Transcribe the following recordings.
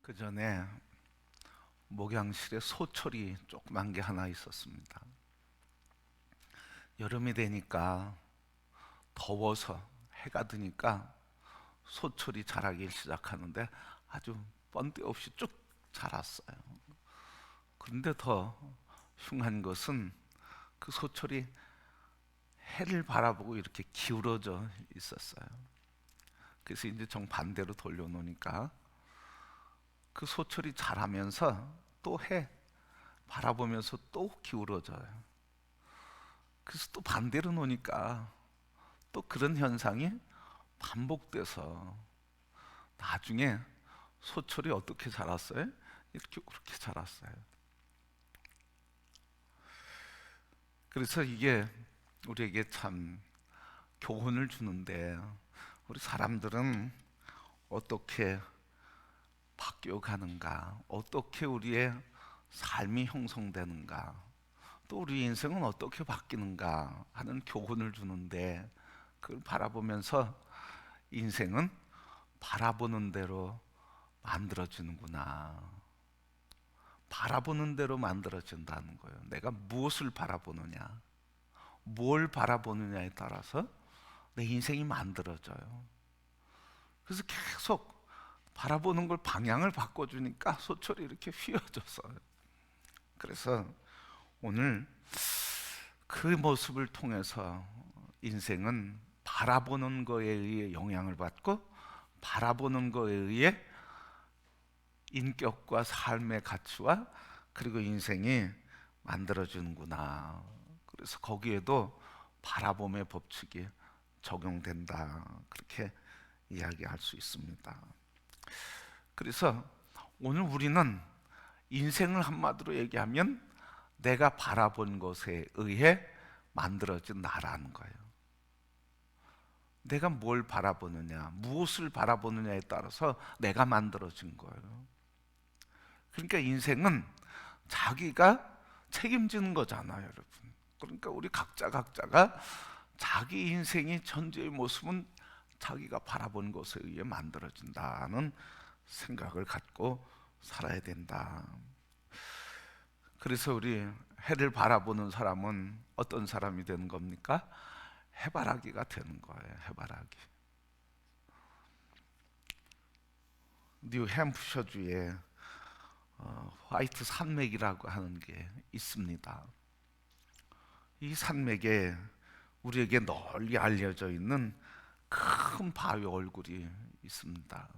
그 전에 목양실에 소철이 조그만 게 하나 있었습니다. 여름이 되니까 더워서 해가 드니까 소철이 자라기 시작하는데 아주 번데 없이 쭉 자랐어요. 그런데 더 흉한 것은 그 소철이 해를 바라보고 이렇게 기울어져 있었어요. 그래서 이제 정반대로 돌려놓으니까 그 소철이 자라면서 또 해 바라보면서 또 기울어져요. 그래서 또 반대로 놓으니까 또 그런 현상이 반복돼서 나중에 소철이 어떻게 자랐어요? 이렇게 그렇게 자랐어요. 그래서 이게 우리에게 참 교훈을 주는데, 우리 사람들은 어떻게 바뀌어가는가, 어떻게 우리의 삶이 형성되는가, 또 우리 인생은 어떻게 바뀌는가 하는 교훈을 주는데, 그걸 바라보면서 인생은 바라보는 대로 만들어지는구나, 바라보는 대로 만들어진다는 거예요. 내가 무엇을 바라보느냐, 뭘 바라보느냐에 따라서 내 인생이 만들어져요. 그래서 계속 바라보는 걸 방향을 바꿔주니까 소철이 이렇게 휘어졌어요. 그래서 오늘 그 모습을 통해서 인생은 바라보는 거에 의해 영향을 받고, 바라보는 거에 의해 인격과 삶의 가치와 그리고 인생이 만들어지는구나. 그래서 거기에도 바라봄의 법칙이 적용된다, 그렇게 이야기할 수 있습니다. 그래서 오늘 우리는 인생을 한마디로 얘기하면 내가 바라본 것에 의해 만들어진 나라는 거예요. 내가 뭘 바라보느냐, 무엇을 바라보느냐에 따라서 내가 만들어진 거예요. 그러니까 인생은 자기가 책임지는 거잖아요, 여러분. 그러니까 우리 각자가 자기 인생의 전제의 모습은 자기가 바라본 것에 의해 만들어진다는 생각을 갖고 살아야 된다. 그래서 우리 해를 바라보는 사람은 어떤 사람이 되는 겁니까? 해바라기가 되는 거예요. 해바라기. 뉴햄프셔주에 화이트 산맥이라고 하는 게 있습니다. 이 산맥에 우리에게 널리 알려져 있는 큰 바위 얼굴이 있습니다.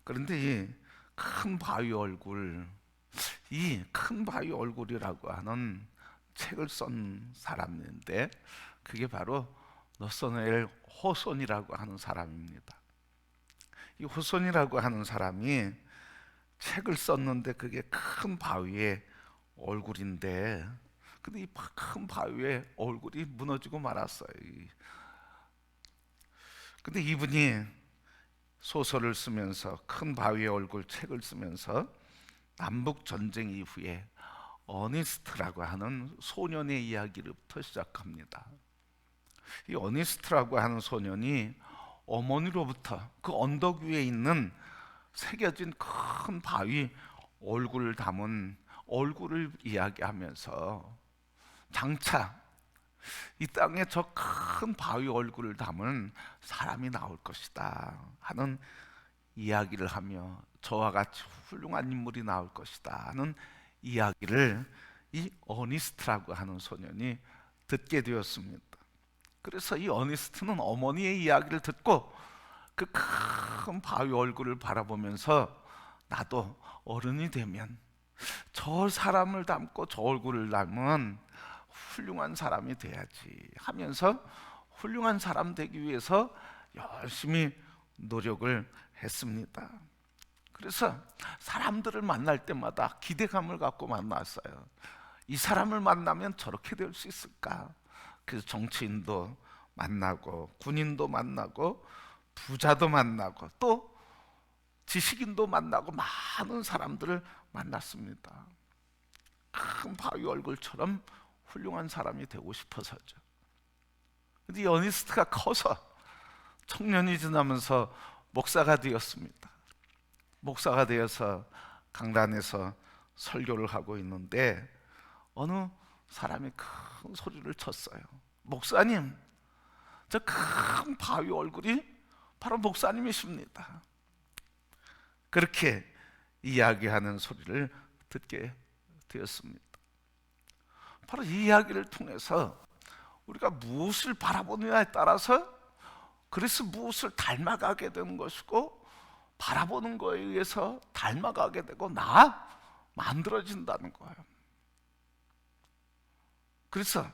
그런데 이 큰 바위 얼굴, 이 큰 바위 얼굴이라고 하는 책을 쓴 사람인데, 그게 바로 너서너엘 호손이라고 하는 사람입니다. 이 호손이라고 하는 사람이 책을 썼는데 그게 큰 바위의 얼굴인데, 근데 이 큰 바위의 얼굴이 무너지고 말았어요. 근데 이분이 소설을 쓰면서, 큰 바위의 얼굴 책을 쓰면서 남북 전쟁 이후에 어니스트라고 하는 소년의 이야기부터 시작합니다. 이 어니스트라고 하는 소년이 어머니로부터 그 언덕 위에 있는 새겨진 큰 바위 얼굴을 담은 얼굴을 이야기하면서, 장차 이 땅에 저 큰 바위 얼굴을 담은 사람이 나올 것이다 하는 이야기를 하며, 저와 같이 훌륭한 인물이 나올 것이다 하는 이야기를 이 어니스트라고 하는 소년이 듣게 되었습니다. 그래서 이 어니스트는 어머니의 이야기를 듣고 그 큰 바위 얼굴을 바라보면서, 나도 어른이 되면 저 사람을 닮고 저 얼굴을 닮은 훌륭한 사람이 돼야지 하면서 훌륭한 사람 되기 위해서 열심히 노력을 했습니다. 그래서 사람들을 만날 때마다 기대감을 갖고 만났어요. 이 사람을 만나면 저렇게 될 수 있을까? 그래서 정치인도 만나고, 군인도 만나고, 부자도 만나고, 또 지식인도 만나고, 많은 사람들을 만났습니다. 큰 바위 얼굴처럼 훌륭한 사람이 되고 싶어서죠. 근데 어니스트가 커서 청년이 지나면서 목사가 되었습니다. 목사가 되어서 강단에서 설교를 하고 있는데 어느 사람이 큰 소리를 쳤어요. 목사님, 저 큰 바위 얼굴이 바로 목사님이십니다. 그렇게 이야기하는 소리를 듣게 되었습니다. 바로 이 이야기를 통해서 우리가 무엇을 바라보느냐에 따라서 그래서 무엇을 닮아가게 되는 것이고, 바라보는 거에 의해서 닮아가게 되고 만들어진다는 거예요. 그래서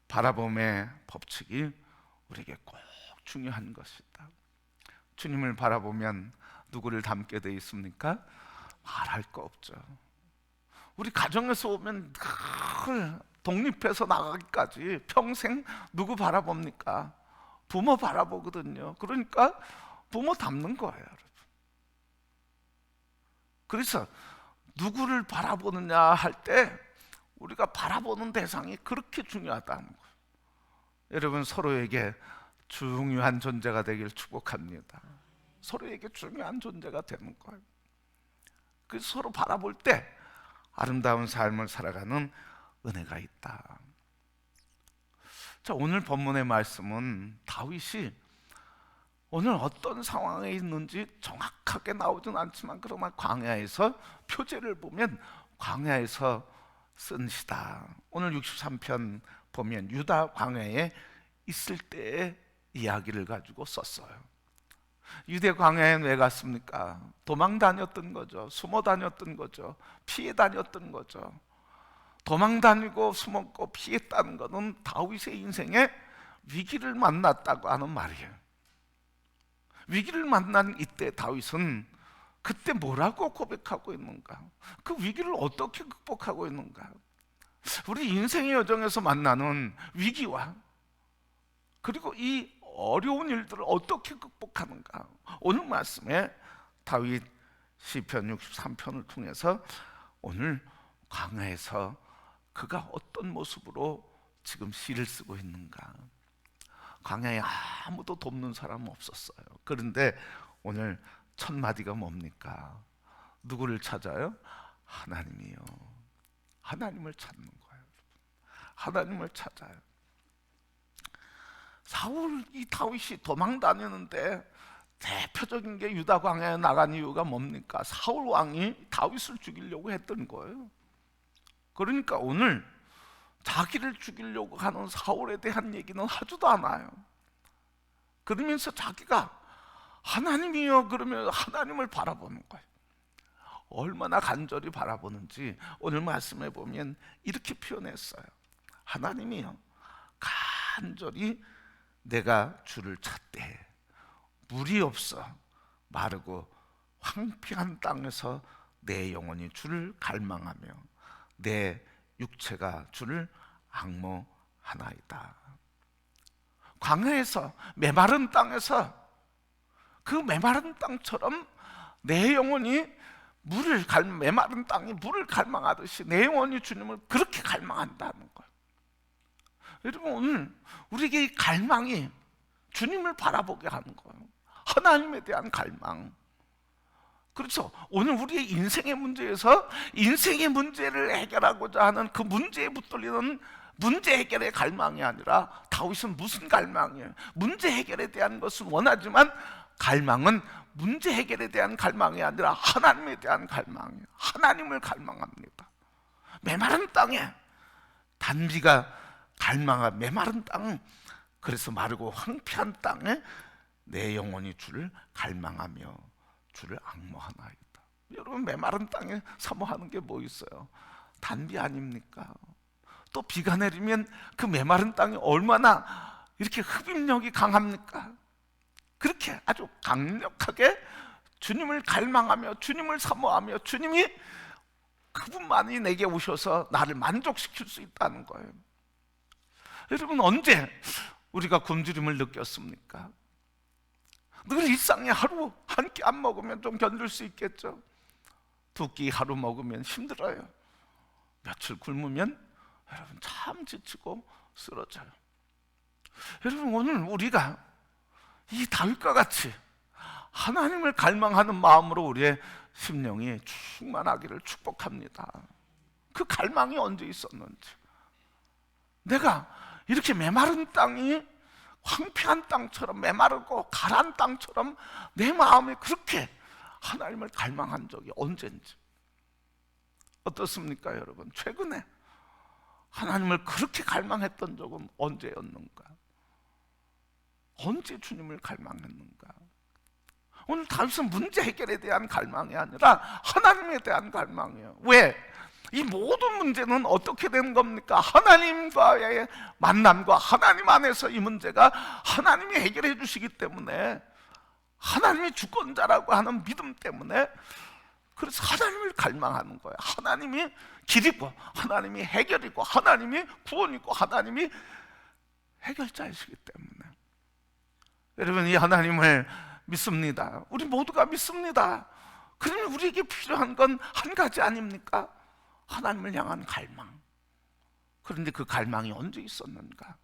바라봄의 법칙이 우리에게 꼭 중요한 것이다. 주님을 바라보면 누구를 닮게 돼 있습니까? 말할 거 없죠. 우리 가정에서 오면 늘 독립해서 나가기까지 평생 누구 바라봅니까? 부모 바라보거든요. 그러니까 부모 닮는 거예요, 여러분. 그래서 누구를 바라보느냐 할 때 우리가 바라보는 대상이 그렇게 중요하다는 거예요. 여러분, 서로에게 중요한 존재가 되길 축복합니다. 서로에게 중요한 존재가 되는 거예요. 그래서 서로 바라볼 때 아름다운 삶을 살아가는 은혜가 있다. 자, 오늘 본문의 말씀은 다윗이 오늘 어떤 상황에 있는지 정확하게 나오진 않지만, 그러나 광야에서 표제를 보면 광야에서 쓴 시다. 오늘 63편 보면 유다 광야에 있을 때의 이야기를 가지고 썼어요. 유대 광야에 왜 갔습니까? 도망 다녔던 거죠. 숨어 다녔던 거죠. 피해 다녔던 거죠. 도망 다니고 숨었고 피했다는 것은 다윗의 인생에 위기를 만났다고 하는 말이에요. 위기를 만난 이때 다윗은 그때 뭐라고 고백하고 있는가? 그 위기를 어떻게 극복하고 있는가? 우리 인생의 여정에서 만나는 위기와 그리고 이 어려운 일들을 어떻게 극복하는가? 오늘 말씀에 다윗 시편 63편을 통해서 오늘 광야에서 그가 어떤 모습으로 지금 시를 쓰고 있는가? 광야에 아무도 돕는 사람은 없었어요. 그런데 오늘 첫 마디가 뭡니까? 누구를 찾아요? 하나님이요. 하나님을 찾는 거예요. 하나님을 찾아요. 이 다윗이 도망 다니는데 대표적인 게 유다 광야에 나간 이유가 뭡니까? 사울 왕이 다윗을 죽이려고 했던 거예요. 그러니까 오늘 자기를 죽이려고 하는 사울에 대한 얘기는 하지도 않아요. 그러면서 자기가 하나님이요 그러면 하나님을 바라보는 거예요. 얼마나 간절히 바라보는지 오늘 말씀해 보면 이렇게 표현했어요. 하나님이요 간절히 내가 주를 찾되 물이 없어 마르고 황폐한 땅에서 내 영혼이 주를 갈망하며 내 육체가 주를 앙모하나이다. 광야에서 메마른 땅에서 그 메마른 땅처럼 내 영혼이 메마른 땅이 물을 갈망하듯이 내 영혼이 주님을 그렇게 갈망한다는 거예요. 여러분, 오늘 우리에게 이 갈망이 주님을 바라보게 하는 거예요. 하나님에 대한 갈망. 그렇죠. 오늘 우리의 인생의 문제에서 인생의 문제를 해결하고자 하는 그 문제에 붙들리는 문제 해결의 갈망이 아니라 다윗은 무슨 갈망이에요? 문제 해결에 대한 것은 원하지만 갈망은 문제 해결에 대한 갈망이 아니라 하나님에 대한 갈망이에요. 하나님을 갈망합니다. 메마른 땅에 단비가 갈망한 메마른 땅, 그래서 마르고 황폐한 땅에 내 영혼이 주를 갈망하며 주를 앙모하나이다. 여러분, 메마른 땅에 사모하는 게 뭐 있어요? 단비 아닙니까? 또 비가 내리면 그 메마른 땅이 얼마나 이렇게 흡입력이 강합니까? 그렇게 아주 강력하게 주님을 갈망하며 주님을 사모하며 주님이 그분만이 내게 오셔서 나를 만족시킬 수 있다는 거예요. 여러분, 언제 우리가 굶주림을 느꼈습니까? 늘 일상에 하루 한 끼 안 먹으면 좀 견딜 수 있겠죠. 두 끼 하루 먹으면 힘들어요. 며칠 굶으면 여러분 참 지치고 쓰러져요. 여러분, 오늘 우리가 이 다윗과 같이 하나님을 갈망하는 마음으로 우리의 심령이 충만하기를 축복합니다. 그 갈망이 언제 있었는지, 내가 이렇게 메마른 땅이 황폐한 땅처럼, 메마르고 가란 땅처럼 내 마음이 그렇게 하나님을 갈망한 적이 언젠지. 어떻습니까 여러분? 최근에 하나님을 그렇게 갈망했던 적은 언제였는가? 언제 주님을 갈망했는가? 오늘 다윗은 문제 해결에 대한 갈망이 아니라 하나님에 대한 갈망이에요. 왜? 이 모든 문제는 어떻게 된 겁니까? 하나님과의 만남과 하나님 안에서 이 문제가 하나님이 해결해 주시기 때문에, 하나님이 주권자라고 하는 믿음 때문에, 그래서 하나님을 갈망하는 거예요. 하나님이 길이고 하나님이 해결이고 하나님이 구원이고 하나님이 해결자이시기 때문에. 여러분, 이 하나님을 믿습니다. 우리 모두가 믿습니다. 그러면 우리에게 필요한 건 한 가지 아닙니까? 하나님을 향한 갈망. 그런데 그 갈망이 언제 있었는가?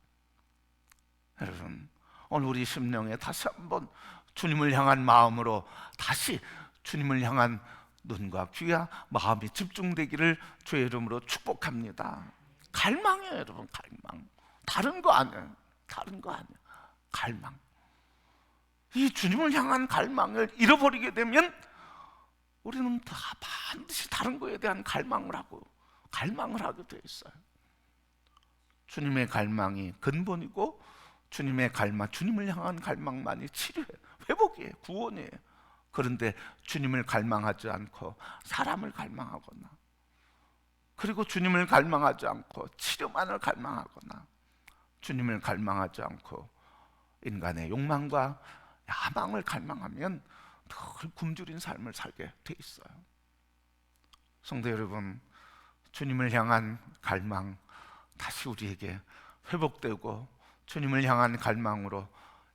여러분, 오늘 우리 심령에 다시 한번 주님을 향한 마음으로, 다시 주님을 향한 눈과 귀와 마음이 집중되기를 주의 이름으로 축복합니다. 갈망이에요 여러분. 갈망. 다른 거 아니에요. 다른 거 아니에요. 갈망. 이 주님을 향한 갈망을 잃어버리게 되면 우리는 다 반드시 다른 거에 대한 갈망을 하게 돼 있어요. 주님의 갈망이 근본이고, 주님의 갈망, 주님을 향한 갈망만이 치료예요. 회복이에요. 구원이에요. 그런데 주님을 갈망하지 않고 사람을 갈망하거나, 그리고 주님을 갈망하지 않고 치료만을 갈망하거나, 주님을 갈망하지 않고 인간의 욕망과 야망을 갈망하면 늘 굶주린 삶을 살게 돼 있어요. 성도 여러분, 주님을 향한 갈망 다시 우리에게 회복되고, 주님을 향한 갈망으로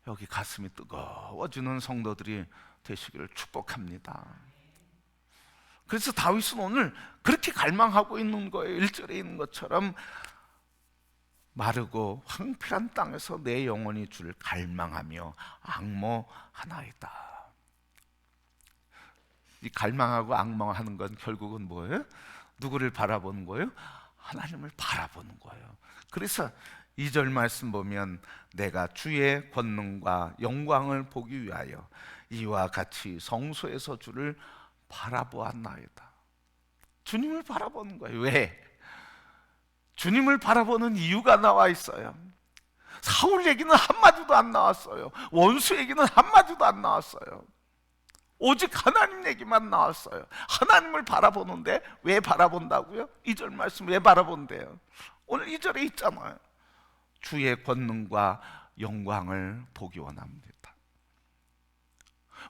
여기 가슴이 뜨거워지는 성도들이 되시기를 축복합니다. 그래서 다윗은 오늘 그렇게 갈망하고 있는 거예요. 1절에 있는 것처럼 마르고 황폐한 땅에서 내 영혼이 주를 갈망하며 앙모하나이다. 이 갈망하고 앙망하는 건 결국은 뭐예요? 누구를 바라보는 거예요? 하나님을 바라보는 거예요. 그래서 2절 말씀 보면 내가 주의 권능과 영광을 보기 위하여 이와 같이 성소에서 주를 바라보았나이다. 주님을 바라보는 거예요. 왜? 주님을 바라보는 이유가 나와 있어요. 사울 얘기는 한마디도 안 나왔어요. 원수 얘기는 한마디도 안 나왔어요. 오직 하나님 얘기만 나왔어요. 하나님을 바라보는데 왜 바라본다고요? 2절 말씀 왜 바라본대요? 오늘 2절에 있잖아요. 주의 권능과 영광을 보기 원합니다.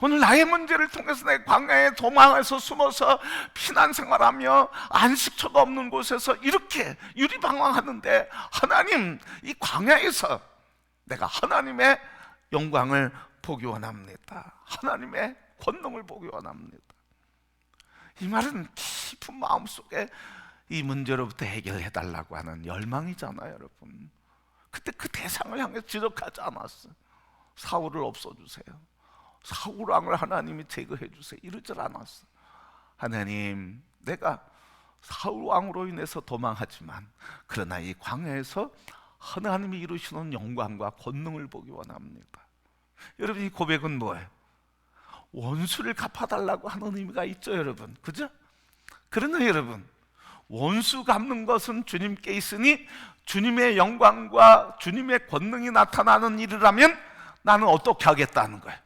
오늘 나의 문제를 통해서 내 광야에 도망해서 숨어서 피난 생활하며 안식처가 없는 곳에서 이렇게 유리방황하는데, 하나님, 이 광야에서 내가 하나님의 영광을 보기 원합니다. 하나님의 권능을 보기 원합니다. 이 말은 깊은 마음속에 이 문제로부터 해결해 달라고 하는 열망이잖아요 여러분. 그때 그 대상을 향해 지적하지 않았어요. 사울을 없애주세요, 사울 왕을 하나님이 제거해 주세요, 이러질 않았어요. 하나님, 내가 사울 왕으로 인해서 도망하지만 그러나 이 광야에서 하나님이 이루시는 영광과 권능을 보기 원합니다. 여러분, 이 고백은 뭐예요? 원수를 갚아달라고 하는 의미가 있죠 여러분, 그죠? 그러나 여러분, 원수 갚는 것은 주님께 있으니 주님의 영광과 주님의 권능이 나타나는 일이라면 나는 어떻게 하겠다는 거예요?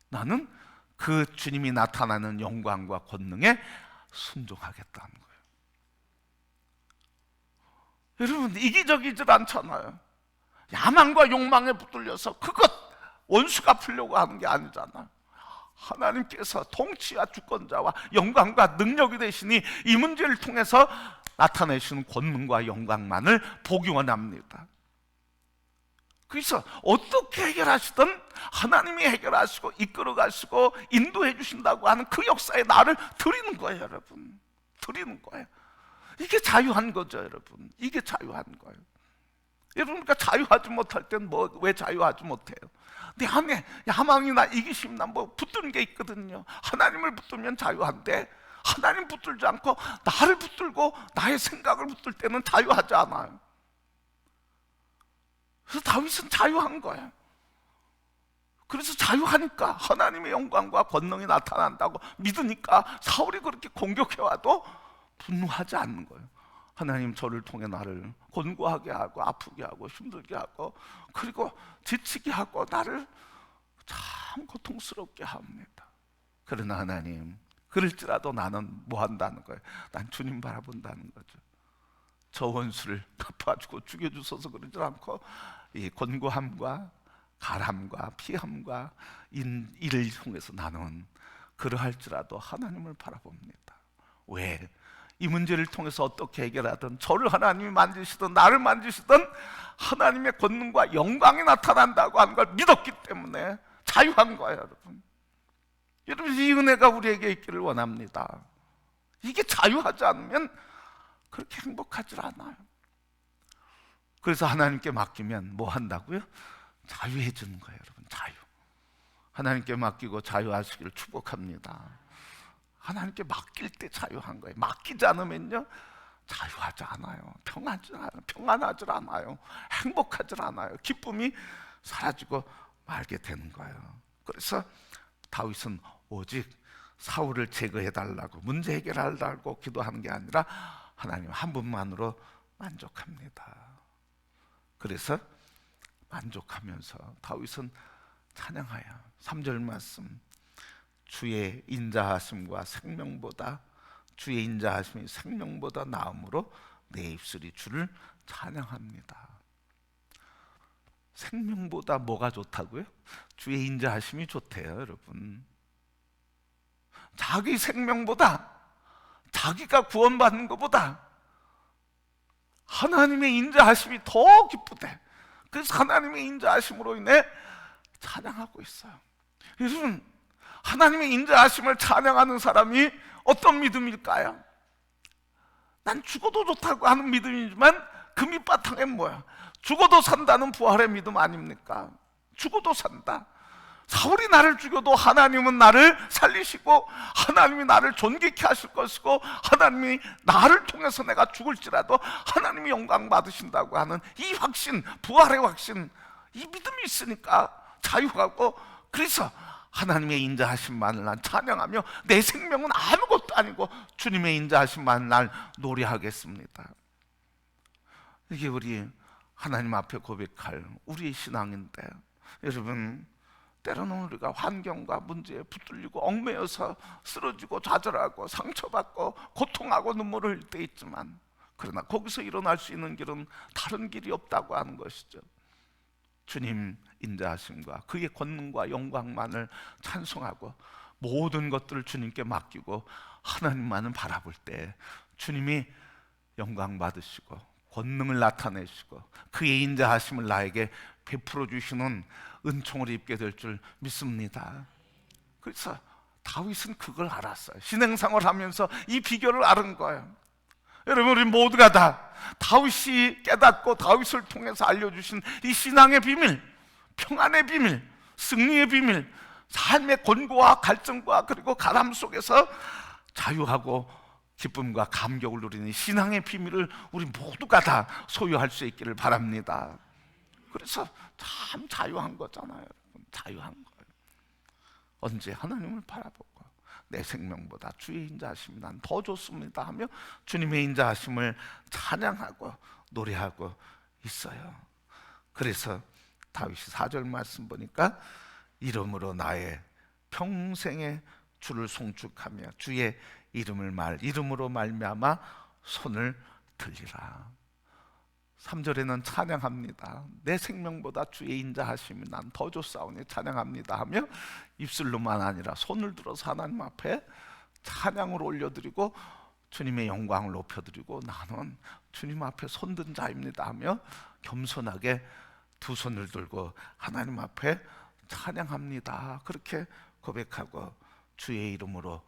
나는 그 주님이 나타나는 영광과 권능에 순종하겠다는 거예요. 여러분, 이기적이질 않잖아요. 야망과 욕망에 붙들려서 그것 원수 갚으려고 하는 게 아니잖아요. 하나님께서 통치와 주권자와 영광과 능력이 되시니 이 문제를 통해서 나타내시는 권능과 영광만을 보기 원합니다. 그래서 어떻게 해결하시든 하나님이 해결하시고 이끌어 가시고 인도해 주신다고 하는 그 역사에 나를 드리는 거예요 여러분. 드리는 거예요. 이게 자유한 거죠 여러분. 이게 자유한 거예요. 여러분과 자유하지 못할 땐 왜 자유하지 못해요? 내 안에 야망이나 이기심이나 붙든 게 있거든요. 하나님을 붙들면 자유한데 하나님 붙들지 않고 나를 붙들고 나의 생각을 붙들 때는 자유하지 않아요. 그래서 다윗은 자유한 거예요. 그래서 자유하니까 하나님의 영광과 권능이 나타난다고 믿으니까 사울이 그렇게 공격해와도 분노하지 않는 거예요. 하나님 저를 통해 나를 곤고하게 하고 아프게 하고 힘들게 하고 그리고 지치게 하고 나를 참 고통스럽게 합니다. 그러나 하나님, 그럴지라도 나는 뭐 한다는 거예요? 난 주님 바라본다는 거죠. 저 원수를 갚아주고 죽여주소서 그러지 않고 이 곤고함과 가람과 피함과 이를 통해서 나는 그러할지라도 하나님을 바라봅니다. 왜? 이 문제를 통해서 어떻게 해결하든 저를 하나님이 만지시든 나를 만지시든 하나님의 권능과 영광이 나타난다고 하는 걸 믿었기 때문에 자유한 거예요. 여러분, 여러분 이 은혜가 우리에게 있기를 원합니다. 이게 자유하지 않으면 그렇게 행복하지 않아요. 그래서 하나님께 맡기면 뭐 한다고요? 자유해지는 거예요. 여러분, 자유. 하나님께 맡기고 자유하시기를 축복합니다. 하나님께 맡길 때 자유한 거예요. 맡기지 않으면요 자유하지 않아요. 평안하지 않아요. 행복하지 않아요. 기쁨이 사라지고 말게 되는 거예요. 그래서 다윗은 오직 사울을 제거해달라고, 문제 해결해달라고 기도하는 게 아니라 하나님 한 분만으로 만족합니다. 그래서 만족하면서 다윗은 찬양하여 3절 말씀, 주의 인자하심과 생명보다, 주의 인자하심이 생명보다 나음으로 내 입술이 주를 찬양합니다. 생명보다 뭐가 좋다고요? 주의 인자하심이 좋대요. 여러분, 자기 생명보다, 자기가 구원받는 것보다 하나님의 인자하심이 더 기쁘대. 그래서 하나님의 인자하심으로 인해 찬양하고 있어요. 여러분, 하나님의 인자하심을 찬양하는 사람이 어떤 믿음일까요? 난 죽어도 좋다고 하는 믿음이지만 그 밑바탕엔 뭐야? 죽어도 산다는 부활의 믿음 아닙니까? 죽어도 산다. 사울이 나를 죽여도 하나님은 나를 살리시고 하나님이 나를 존귀케 하실 것이고 하나님이 나를 통해서 내가 죽을지라도 하나님이 영광 받으신다고 하는 이 확신, 부활의 확신, 이 믿음이 있으니까 자유하고, 그래서 하나님의 인자하심만을 난 찬양하며 내 생명은 아무것도 아니고 주님의 인자하심만을 난 노래하겠습니다. 이게 우리 하나님 앞에 고백할 우리의 신앙인데, 여러분, 때로는 우리가 환경과 문제에 붙들리고 얽매여서 쓰러지고 좌절하고 상처받고 고통하고 눈물을 흘릴 때 있지만, 그러나 거기서 일어날 수 있는 길은 다른 길이 없다고 하는 것이죠. 주님 인자하심과 그의 권능과 영광만을 찬송하고 모든 것들을 주님께 맡기고 하나님만을 바라볼 때 주님이 영광 받으시고 권능을 나타내시고 그의 인자하심을 나에게 베풀어 주시는 은총을 입게 될 줄 믿습니다. 그래서 다윗은 그걸 알았어요. 신앙생활을 하면서 이 비결을 알은 거예요. 여러분, 우리 모두가 다 다윗이 깨닫고 다윗을 통해서 알려주신 이 신앙의 비밀, 평안의 비밀, 승리의 비밀, 삶의 곤고와 갈증과 그리고 가람 속에서 자유하고 기쁨과 감격을 누리는 신앙의 비밀을 우리 모두가 다 소유할 수 있기를 바랍니다. 그래서 참 자유한 거잖아요. 여러분, 자유한 거예요. 언제 하나님을 바라보고 내 생명보다 주의 인자하심이 난 더 좋습니다 하며 주님의 인자하심을 찬양하고 노래하고 있어요. 그래서 다윗이 4절 말씀 보니까 이름으로 나의 평생의 주를 송축하며 주의 이름으로 말미암아 손을 들리라. 3절에는 찬양합니다. 내 생명보다 주의 인자하심이 난 더 좋사오니 찬양합니다 하며 입술로만 아니라 손을 들어서 하나님 앞에 찬양을 올려드리고 주님의 영광을 높여드리고 나는 주님 앞에 손든 자입니다 하며 겸손하게 두 손을 들고 하나님 앞에 찬양합니다. 그렇게 고백하고 주의 이름으로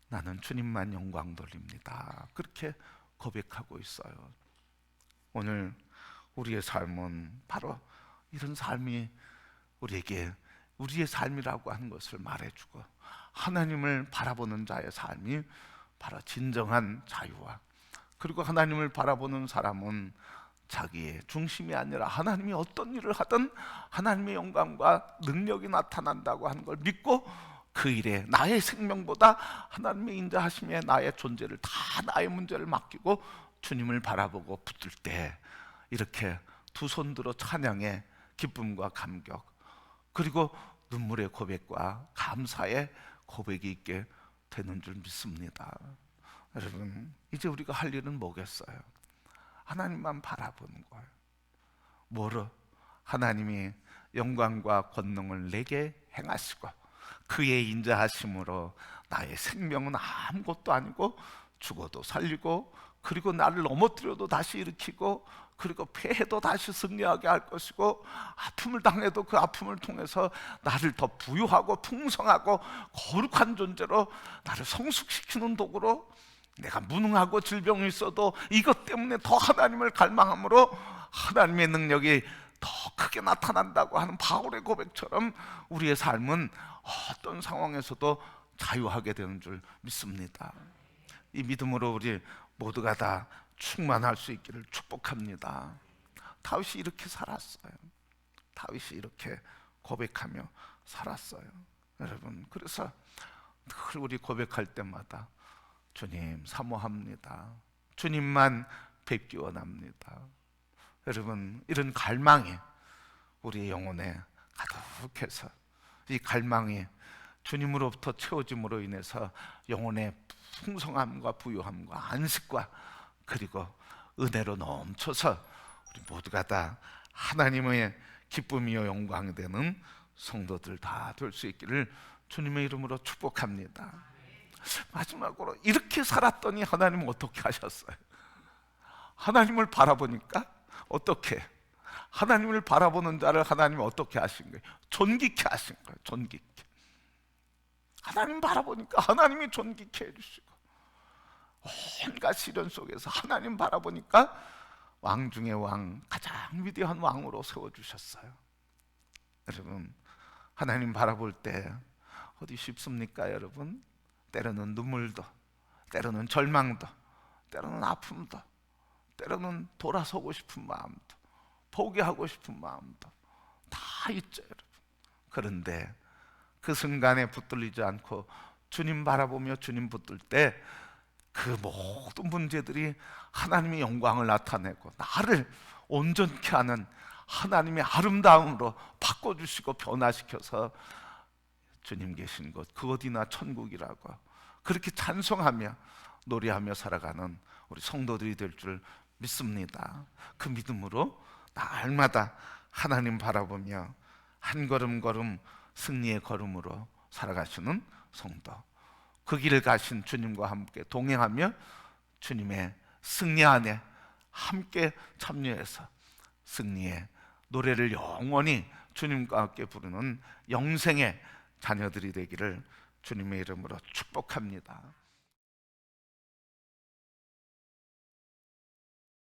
나는 주님만 영광 돌립니다. 그렇게 고백하고 있어요. 오늘 우리의 삶은 바로 이런 삶이 우리에게 우리의 삶이라고 하는 것을 말해주고, 하나님을 바라보는 자의 삶이 바로 진정한 자유와, 그리고 하나님을 바라보는 사람은 자기의 중심이 아니라 하나님이 어떤 일을 하든 하나님의 영광과 능력이 나타난다고 하는 걸 믿고 그 일에 나의 생명보다 하나님의 인자하심에 나의 존재를, 다 나의 문제를 맡기고 주님을 바라보고 붙들 때 이렇게 두 손 들어 찬양의 기쁨과 감격, 그리고 눈물의 고백과 감사의 고백이 있게 되는 줄 믿습니다. 여러분, 이제 우리가 할 일은 뭐겠어요? 하나님만 바라보는 거예요. 뭐로? 하나님이 영광과 권능을 내게 행하시고 그의 인자하심으로 나의 생명은 아무것도 아니고 죽어도 살리고, 그리고 나를 넘어뜨려도 다시 일으키고, 그리고 패해도 다시 승리하게 할 것이고, 아픔을 당해도 그 아픔을 통해서 나를 더 부유하고 풍성하고 거룩한 존재로 나를 성숙시키는 도구로, 내가 무능하고 질병이 있어도 이것 때문에 더 하나님을 갈망함으로 하나님의 능력이 더 크게 나타난다고 하는 바울의 고백처럼 우리의 삶은 어떤 상황에서도 자유하게 되는 줄 믿습니다. 이 믿음으로 우리 모두가 다 충만할 수 있기를 축복합니다. 다윗이 이렇게 살았어요. 다윗이 이렇게 고백하며 살았어요. 여러분, 그래서 늘 우리 고백할 때마다 주님 사모합니다. 주님만 뵙기 원합니다. 여러분, 이런 갈망이 우리 영혼에 가득해서 이 갈망이 주님으로부터 채워짐으로 인해서 영혼의 풍성함과 부유함과 안식과 그리고 은혜로 넘쳐서 우리 모두가 다 하나님의 기쁨이요 영광이 되는 성도들 다 될 수 있기를 주님의 이름으로 축복합니다. 마지막으로 이렇게 살았더니 하나님은 어떻게 하셨어요? 하나님을 바라보니까 어떻게? 하나님을 바라보는 자를 하나님이 어떻게 하신 거예요? 존귀케 하신 거예요. 존귀케. 하나님 바라보니까 하나님이 존귀케 해주시고, 온갖 시련 속에서 하나님 바라보니까 왕 중의 왕, 가장 위대한 왕으로 세워주셨어요. 여러분, 하나님 바라볼 때 어디 쉽습니까 여러분? 때로는 눈물도, 때로는 절망도, 때로는 아픔도, 때로는 돌아서고 싶은 마음도, 포기하고 싶은 마음도 다 있죠 여러분. 그런데 그 순간에 붙들리지 않고 주님 바라보며 주님 붙들 때 그 모든 문제들이 하나님의 영광을 나타내고 나를 온전케 하는 하나님의 아름다움으로 바꿔주시고 변화시켜서 주님 계신 곳, 그 어디나 천국이라고 그렇게 찬송하며 노래하며 살아가는 우리 성도들이 될 줄 믿습니다. 그 믿음으로 날마다 하나님 바라보며 한 걸음 걸음 승리의 걸음으로 살아가시는 성도, 그 길을 가신 주님과 함께 동행하며 주님의 승리 안에 함께 참여해서 승리의 노래를 영원히 주님과 함께 부르는 영생의 자녀들이 되기를 주님의 이름으로 축복합니다.